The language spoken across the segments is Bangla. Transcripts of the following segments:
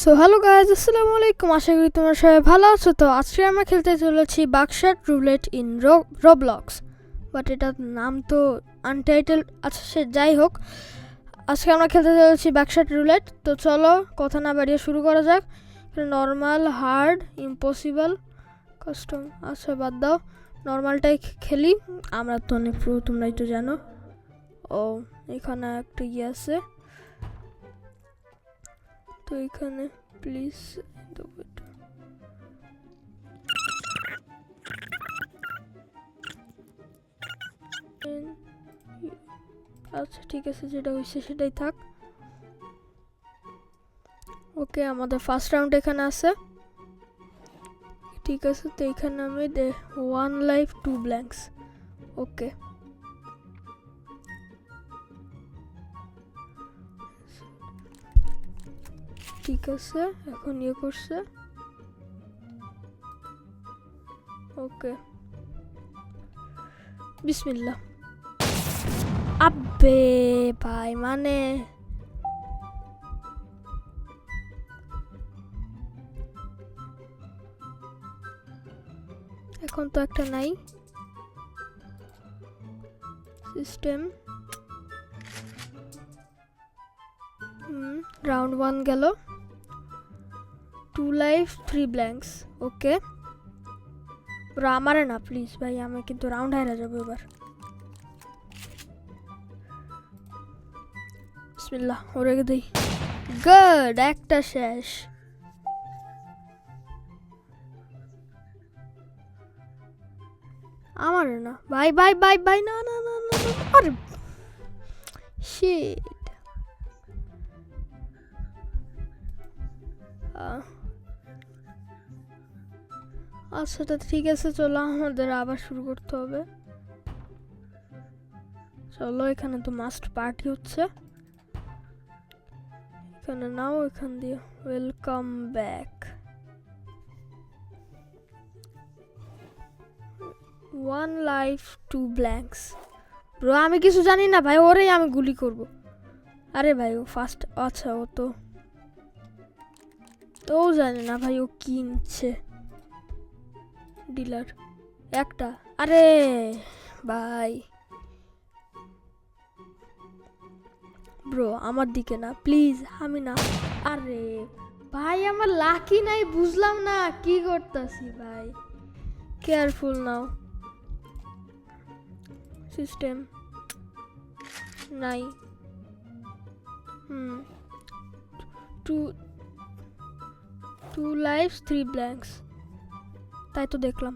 সো হ্যালো গাইজ, আসসালামু আলাইকুম। আশা করি তোমরা সবাই ভালো আছো। তো আজকে আমরা খেলতে চলেছি বাকশাট রুলেট ইন রোবলক্স, বাট এটার নাম তো আনটাইটেল। আচ্ছা, সে যাই হোক, আজকে আমরা খেলতে চলেছি বাকশাট রুলেট। তো চলো কথা না বাড়িয়ে শুরু করা যাক। Normal, hard, impossible, custom. আচ্ছা বাদ দাও, নর্মালটাই খেলি। আমরা তো অনেক প্রো, তোমরাই তো জানো। ও এখানে একটা ইয়ে আছে, তো এখানে প্লিজ আচ্ছা ঠিক আছে, যেটা হয়েছে সেটাই থাক। ওকে, আমাদের ফার্স্ট রাউন্ড এখানে আছে। ঠিক আছে, তো এখানে আমি 1 লাইফ 2 ব্ল্যাঙ্কস। ওকে, ঠিক আছে, এখন ইয়ে করছে। ওকে, বিসমিল্লাহ। আবে ভাই, মানে এখন তো একটা নাই সিস্টেম। রাউন্ড 1 গেল, 2 লাইফ 3 ব্ল্যাঙ্কস। ওকে ব্রো, আমারে না প্লিজ ভাই, আমি কিন্তু রাউন্ড হারা যাবো এবার। বিসমিল্লাহ, ওরে দেই। গুড, একটা শেষ। আমার না ভাই, ভাই ভাই ভাই, না না না না, আরে শিট। আচ্ছা ঠিক আছে, চলো আমাদের আবার শুরু করতে হবে। চলো, এখানে তো মাস্ট পার্টি হচ্ছে। এখানে নাও, এখান দিয়ে welcome back. 1 life 2 blanks. Bro আমি কিছু জানি না ভাই, ওরেই আমি গুলি করব। আরে ভাই ও ফার্স্ট, আচ্ছা ও তো জানে না ভাই ও কি নিচ্ছে। ডিলার একটা, আরে ভাই ব্রো আমার দিকে না প্লিজ, আমি না। আরে ভাই আমার লাকি নাই, বুঝলাম না কি করতেছি ভাই। কেয়ারফুল নাও, সিস্টেম নাই। টু 2 লাইফস 3 ব্ল্যাঙ্কস, তাই তো দেখলাম।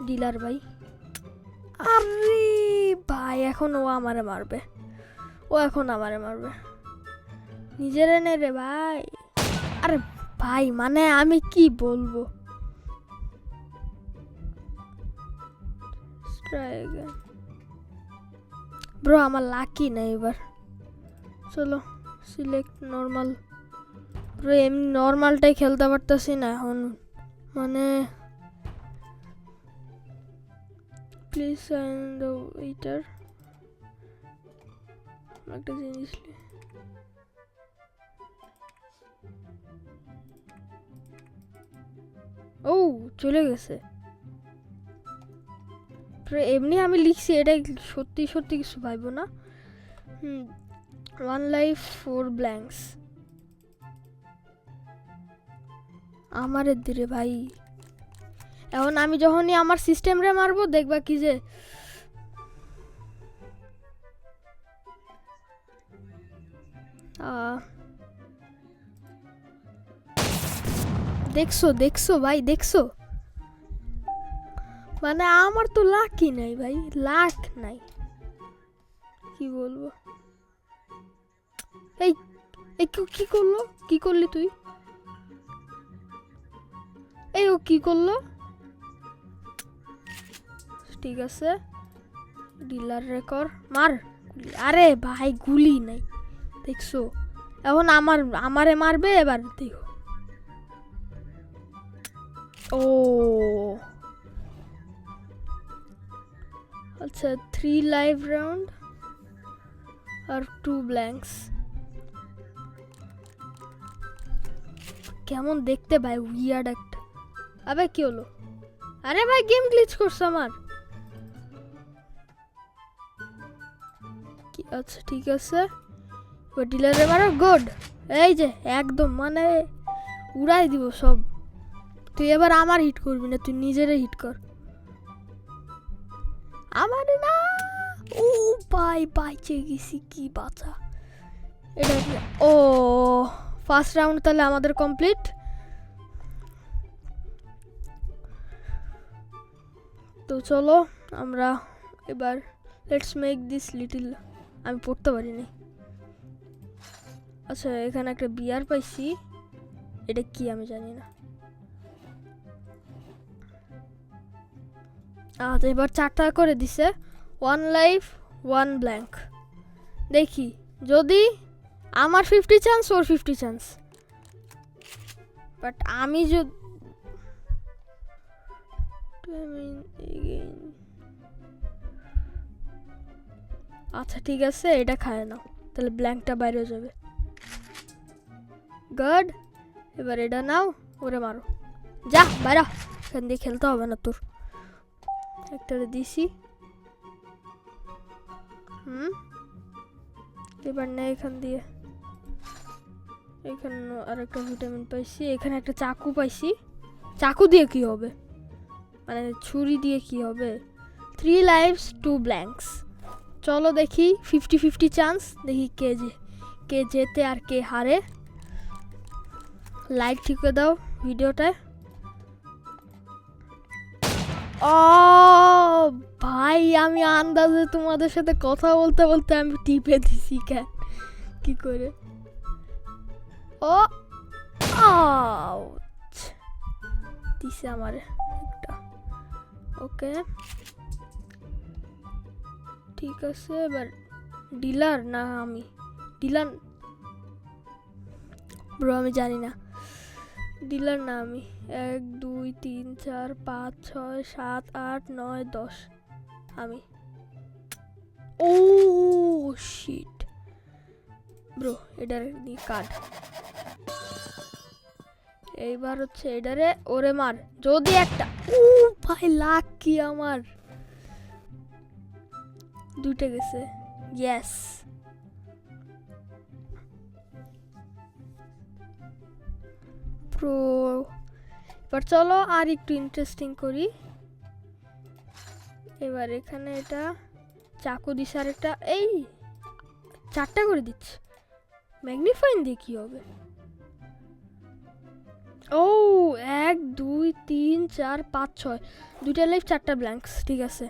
ডিলার ভাই, আরে ভাই এখন ও আমারে মারবে, ও এখন আমারে মারবে। নিজের এনে রে ভাই। আরে ভাই মানে আমি কি বলবো। ব্রো আমার লাকি না এবার। চলো সিলেক্ট নর্মাল। ব্রো এমনি নর্মালটাই খেলতে পারতাছি না এখন, মানে প্লিজ সাইন দ্য ওয়েটার। একটা জিনিস ও চলে গেছে। এমনি আমি লিখছি, এটা সত্যি সত্যি কিছু ভাইবো না। 1 লাইফ 4 ব্ল্যাঙ্কস। আমারে দিরে ভাই, এখন আমি যখনই আমার সিস্টেমরে মারবো দেখবা কি যে দেখছো দেখছো ভাই, দেখছো মানে আমার তো লাকি নাই ভাই, লাক নাই, কি বলবো। এই এই কি করলো, কি করলি তুই? এই ও কি করলো? ঠিক আছে, ডিলার রেকর্ড মার। আরে ভাই গুলি নাই, দেখছো এখন আমারে মারবে এবার, দেখো। ও আচ্ছা 3 লাইভ রাউন্ড আর 2 ব্ল্যাঙ্কস। কেমন দেখতে ভাই, উইয়ার্ড একটা। আবে কি হলো? আরে ভাই গেম গ্লিচ করছে আমার। আচ্ছা ঠিক আছে, ও ডিলারে মারো। গুড, এই যে একদম মানে উড়াই দিব সব। তুই এবার আমার হিট করবি না, তুই নিজেরে হিট কর। আমার না, ও ভাই বাইচে গেছি, কি বাঁচা এটা। ও ফার্স্ট রাউন্ড তাহলে আমাদের কমপ্লিট। তো চলো আমরা এবার লেটস মেক দিস লিটল। আমি পড়তে পারিনি। আচ্ছা এখানে একটা বিয়ার পাইছি, এটা কি আমি জানি না। আচ্ছা এবার 4টা করে দিছে, 1 লাইফ 1 ব্ল্যাঙ্ক। দেখি যদি আমার 50 চান্স ওর 50 চান্স, বাট আমি যদি আচ্ছা ঠিক আছে এটা খায় নাও, তাহলে ব্ল্যাঙ্কটা বাইরে যাবে। গুড, এবার এটা নাও, ওরে মারো, যা বাইরা, এখান দিয়ে খেলতে হবে না তোর। একটারে দিছি। এবার না এখান দিয়ে, এখানে আর একটা ভিটামিন পাইছি, এখানে একটা চাকু পাইছি। চাকু দিয়ে কি হবে, মানে ছুরি দিয়ে কি হবে? 3 লাইভস 2 ব্ল্যাঙ্কস। চলো দেখি 50-50 চান্স, দেখি কে জেতে আর কে হারে। লাইক ঠিক করে দাও ভিডিওটায়। ও ভাই আমি আন্দাজে তোমাদের সাথে কথা বলতে বলতে আমি টিপে দিছি কেন, কি করে? ও দিছে আমারে একটা। ওকে ঠিক আছে, এবার ডিলার না আমি, ডিলার ব্রো আমি জানি না, ডিলার না আমি। 1 2 3 4 5 6 7 8 9 10 আমি। ও শিট ব্রো, এটার দি কার্ড। এইবার হচ্ছে এটারে ওরে মার, যদি একটা। ও ভাই লাক কি আমার, দুইটা গেছে। Yes, pro. এবার চলো আর একটু ইন্টারেস্টিং করি। এবার এখানে এটা চাকু দিস, আর একটা এই 4টা করে দিচ্ছি। ম্যাগনিফাইং দিয়ে কি হবে? ও 1 2 3 4 5 6, 2টা লাইফ 4টা ব্ল্যাঙ্কস। ঠিক আছে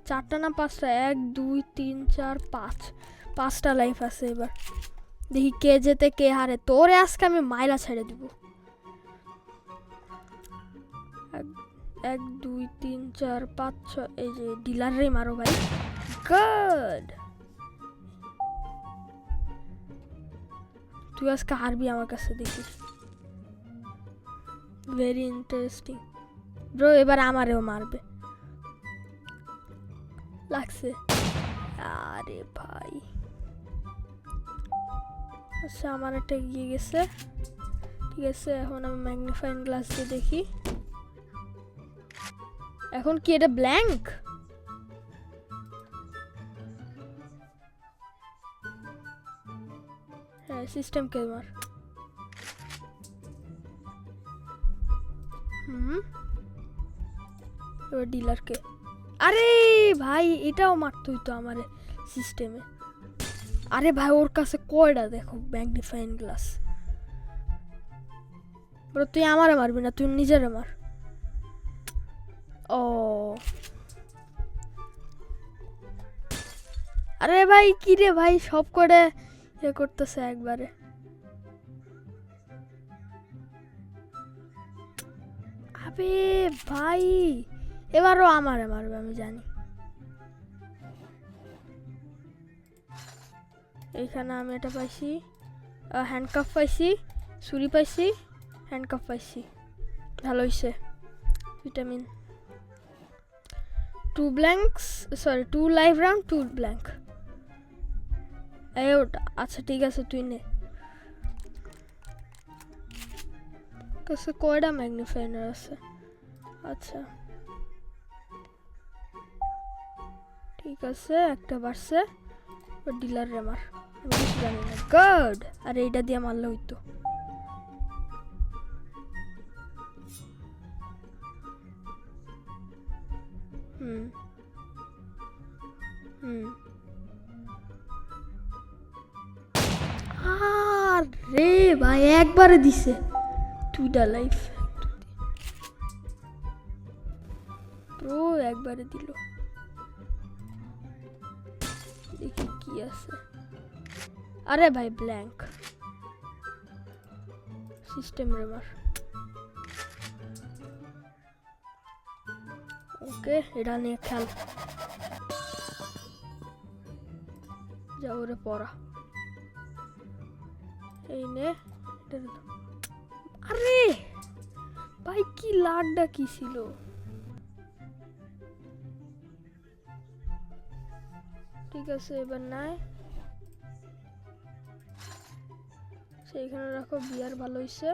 4টা না 5টা, 1 2 3 4 5, 5টা লাইফ আছে। এবার দেখি কে যেতে কে হারে। তোরে আজকে আমি মাইরা ছেড়ে দিব। 1 2 3 4 5 6, এই যে ডিলাররে মারো ভাই। গুড, তুই আজকে হারবি আমার কাছে দেখিস। ভেরি ইন্টারেস্টিং ব্রো, এবার আমারেও মারবে লাগছে। আরে ভাই আচ্ছা আমার একটা গিয়ে গেছে। ঠিক আছে এখন আমি ম্যাগনিফাইং গ্লাস দিয়ে দেখি। এখন কি এটা ব্ল্যাঙ্ক? হ্যাঁ সিস্টেম কে মার। এবার ডিলারকে। আরে ভাই এটাও মারতে হইতো আমার সিস্টেমে। আরে ভাই ওর কাছে কয়টা দেখো ম্যাগনিফাইং গ্লাস। বড় তুই আমারে মারবি না, তুই নিজেরে মার। ও আরে ভাই কি রে ভাই, সব করে ইয়ে করতেছে একবারে। আবে ভাই এবারও আমারে মারবে আমি জানি। এইখানে আমি এটা পাইছি, হ্যান্ডকাফ পাইছি, ছুরি পাইছি, হ্যান্ডকাফ পাইছি। ভালো হয়েছে vitamin. 2 blanks, sorry 2 live round 2 blank. এই ওটা আচ্ছা ঠিক আছে তুই নে। কাছে কয়টা ম্যাগনিফায়ার আছে? আচ্ছা ঠিক আছে একটা বাড়ছে। ডিলার রে মার, আমি কিছু জানি না। গুড, আর এইটা দিয়ে মারলে হইতো। আরে ভাই একবারে দিছে 2টা লাইফ। প্রো একবারে দিল। দেখি কি আছে। আরে ভাই ব্ল্যাঙ্ক সিস্টেম রেমার। ওকে এটা নিয়ে খেল। যাও রে পড়া। এই নে। আরে ভাই কি লাড্ডা কি ছিল। ঠিক আছে এবার নাই সেইখানে রাখো। বিয়ার ভালো হইছে।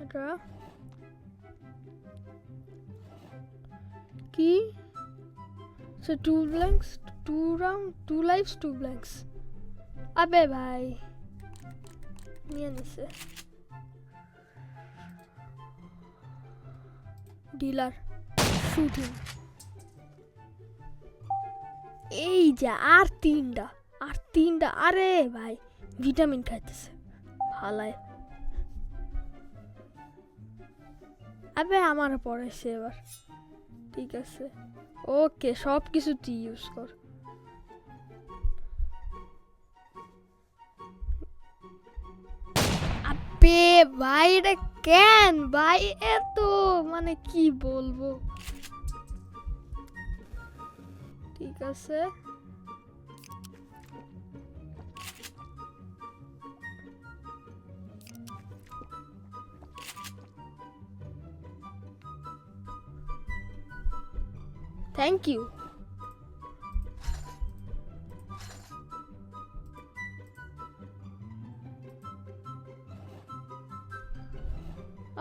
এটা কি? So 2 blanks, 2 round, 2 lives, 2 blanks. আবে ভাই নিয়ে নিছে। Dealer shooting. এই যে আর 3টা। আরে ভাই ভিটামিন খাইতেছে ভালাই। আবে আমার পড়াইছে এবার। ঠিক আছে ওকে সব কিছু তুই ইউজ কর। আবে ভাই এটা কেন ভাই এত মানে কি বলবো। ঠিক আছে thank you.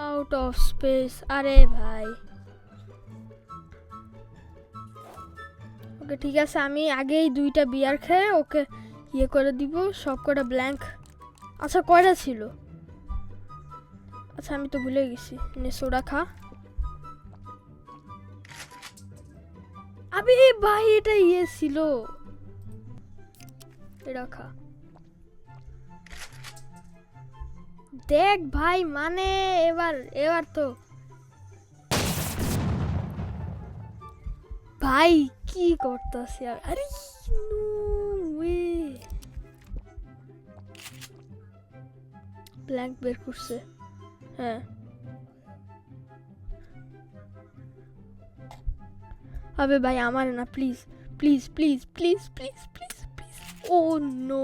Out of space. আরে ভাই ওকে ঠিক আছে আমি আগেই 2টা বিয়ার খেয়ে ওকে ইয়ে করে দিব। সব কটা ব্ল্যাঙ্ক। আচ্ছা কয়টা ছিল? আচ্ছা আমি তো ভুলে গেছি। নে সোডা খা। আবে ভাই এটা ইয়ে ছিল। এটা খা। দেখ ভাই মানে এবার তো ভাই কি করতেছে। আরে নো ওয়ে ব্ল্যাঙ্ক বের করছে। হ্যাঁ আবে ভাই আমার না please please please please please please please. Oh no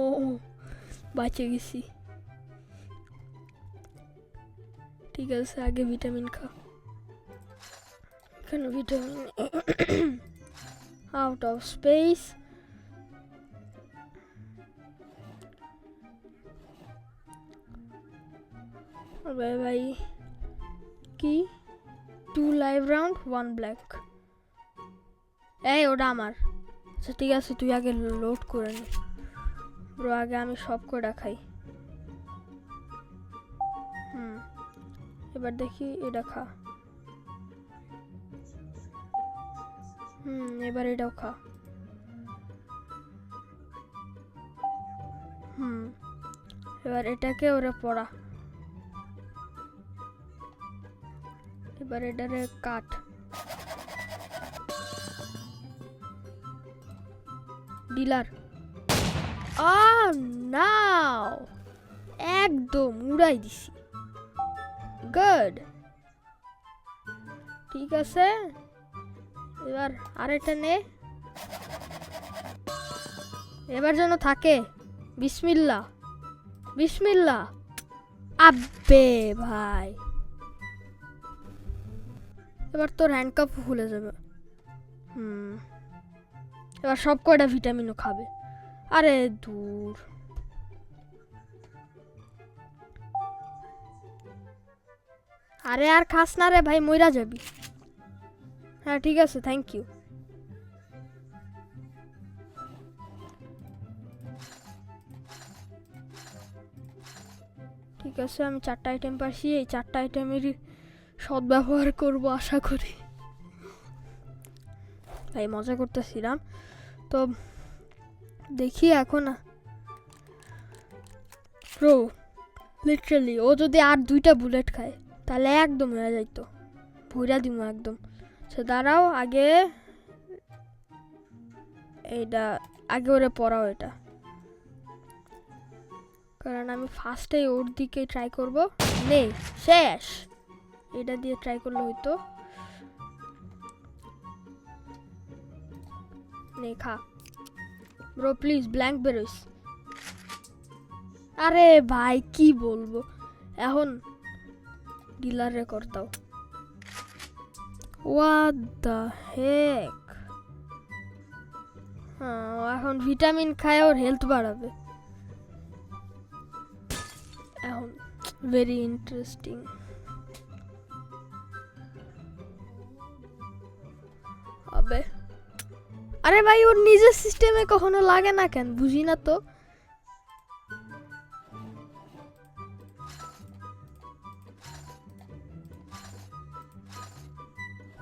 বাঁচে গেছি। ঠিক আছে আগে ভিটামিন খা। এখানে ভিটামিন। Out of space. আবে ভাই কি? 2 লাইভ রাউন্ড 1 ব্ল্যাক। এই ওটা আমার। আচ্ছা ঠিক আছে তুই আগে লোড করে নে ব্রো। আগে আমি সব কটা খাই। এবার দেখি এটা খা। এবার এটাও খা। এবার এটাকে ওরে পড়া। এবার এটারে কাট। ডিলার নাও একদম উড়াই দিছি। গুড ঠিক আছে এবার আরেকটা নে। এবার যেন থাকে। বিসমিল্লাহ বিসমিল্লাহ। আব্বে ভাই এবার তোর হ্যান্ডকাপ খুলে যাবে। এবার সব কয়টা ভিটামিনও খাবে। আরে দূর, আরে আর খাস না রে ভাই, মইরা যাবি। হ্যাঁ ঠিক আছে, থ্যাংক ইউ। ঠিক আছে, আমি 4টা আইটেম পাচ্ছি, এই 4টা আইটেমেরই সদ্ব্যবহার করব আশা করি। ভাই মজা করতেছিলাম তো, দেখি এখন। ব্রো লিটারালি ও যদি আর 2টা বুলেট খায় তাহলে একদম হয়ে যাইতো, ভুইরা দিমু একদম। সে দাঁড়াও, আগে এইটা আগে ওরে পড়াও এটা, কারণ আমি ফার্স্টে ওর দিকে ট্রাই করব। নে শেষ, এটা দিয়ে ট্রাই করলে হইতো। নে খা ব্রো, প্লিজ ব্ল্যাঙ্ক বেরোইস। আরে ভাই কি বলবো, এখন ডিলারে করতাও। হোয়াট দ্য হেক। হ্যাঁ, এখন ভিটামিন খায় ওর হেলথ বাড়াবে। এখন ভেরি ইন্টারেস্টিং। আবে আরে ভাই, ওর নিজের সিস্টেমে কখনো লাগে না কেন, বুঝি না তো।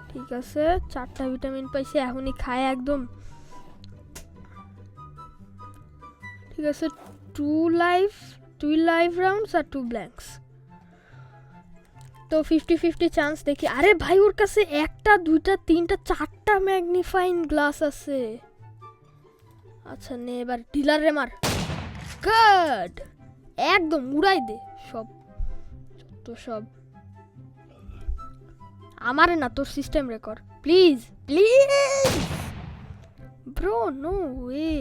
ঠিক আছে, 4টা ভিটামিন পাইছে, এখনই খায় একদম। ঠিক আছে, 2 লাইভ রাউন্ডস আর 2 ব্ল্যাঙ্কস, তো 50-50 চান্স। দেখি। আরে ভাই ওর কাছে 1টা 2টা 3টা 4টা ম্যাগনিফাইং গ্লাস আছে। আচ্ছা নে, এবার ডিলারে মার। গুড, একদম উড়াই দে সব, তো সব আমারে না, তোর system record please please bro, no way.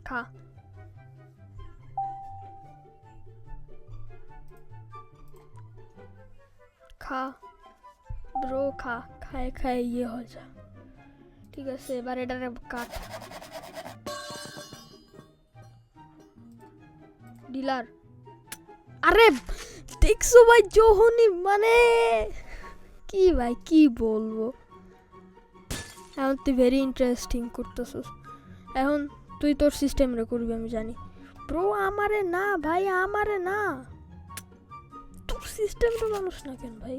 খা খা ব্রো, খা, খায় খায় ইয়ে হয়ে যা। ঠিক আছে, এবার এটারে কাট। ডিলার, আরে দেখছো ভাই, যখনই মানে কি ভাই কি বলবো, এখন তুই ভেরি ইন্টারেস্টিং করতেছিস। এখন তুই তোর সিস্টেম রে করবি আমি জানি। ব্রো আমারে না ভাই, আমারে না, তোর সিস্টেম তো মানুষ না কেন ভাই।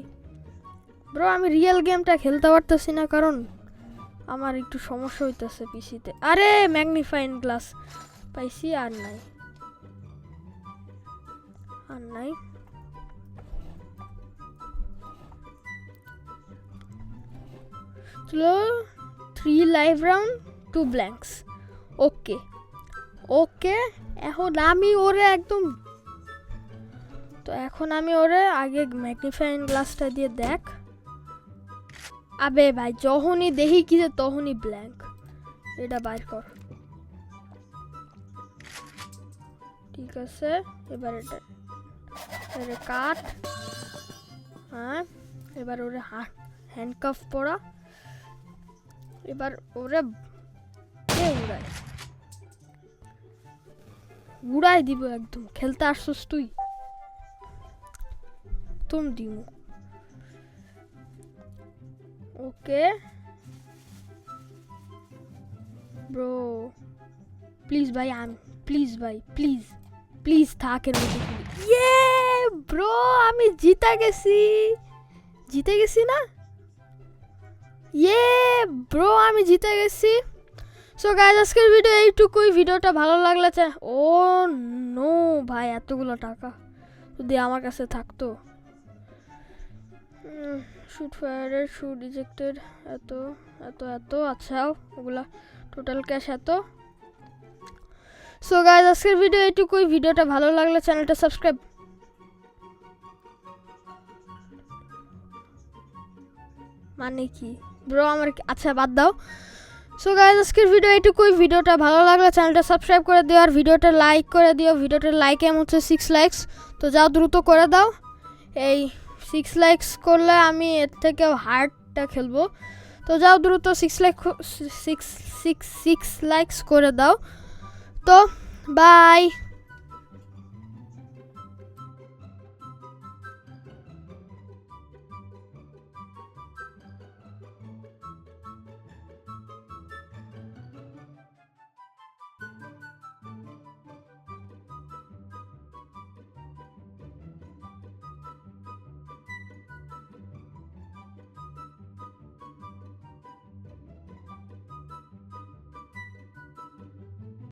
ব্রো আমি রিয়েল গেমটা খেলতে পারতেছি না, কারণ আমার একটু সমস্যা হইতেছে পিসিতে। আরে ম্যাগনিফাইং গ্লাস পাইছি, আর নাই আর নাই। চলো 3 লাইভ রাউন্ড 2 ব্ল্যাঙ্কস। ওকে ওকে, এখন আমি ওরে একদম, তো এখন আমি ওরে আগে ম্যাগনিফাইং গ্লাসটা দিয়ে দেখ। আবে ভাই যখনই দেখি কি যে তখনই ব্ল্যাঙ্ক, এটা বাইর কর। ঠিক আছে, এবার এটা কাট। হ্যাঁ, এবার ওরে হ্যান্ডকাফ পরা। এবার ওরে উড়াই উড়াই দিব একদম। খেলতে আসছিস তুই, তুম দিমু। ওকে ব্রো, প্লিজ ভাই, প্লিজ ভাই, প্লিজ প্লিজ থাকের মধ্যে। ইয়ে ব্রো, আমি জিতে গেছি না। ইয়ে ব্রো, আমি জিতে গেছি। সো গাইজ, আজকের ভিডিও এইটুকুই। ভিডিওটা ভালো লাগলে ও নো ভাই, এতগুলো টাকা যদি আমার কাছে থাকতো। শুট ফায়ারের শুট রিজেক্টেড, এত এত এত, আচ্ছা ওগুলা টোটাল ক্যাশ এত। সো গাইজ, আজকের ভিডিও এইটুকুই। ভিডিওটা ভালো লাগলে চ্যানেলটা সাবস্ক্রাইব। মানে কি ব্রো আমার, আচ্ছা বাদ দাও। সো গাইজ আজকের ভিডিও এইটুকুই। ভিডিওটা ভালো লাগলে চ্যানেলটা সাবস্ক্রাইব করে দিও, আর ভিডিওটা লাইক করে দিও। ভিডিওটার লাইক এম হচ্ছে 6 লাইকস, তো যাও দ্রুত করে দাও। এই 6 লাইকস করলে আমি এর থেকেও হার্ডটা খেলবো, তো যাও দ্রুত 6 লাইকস করে দাও। তো বাই।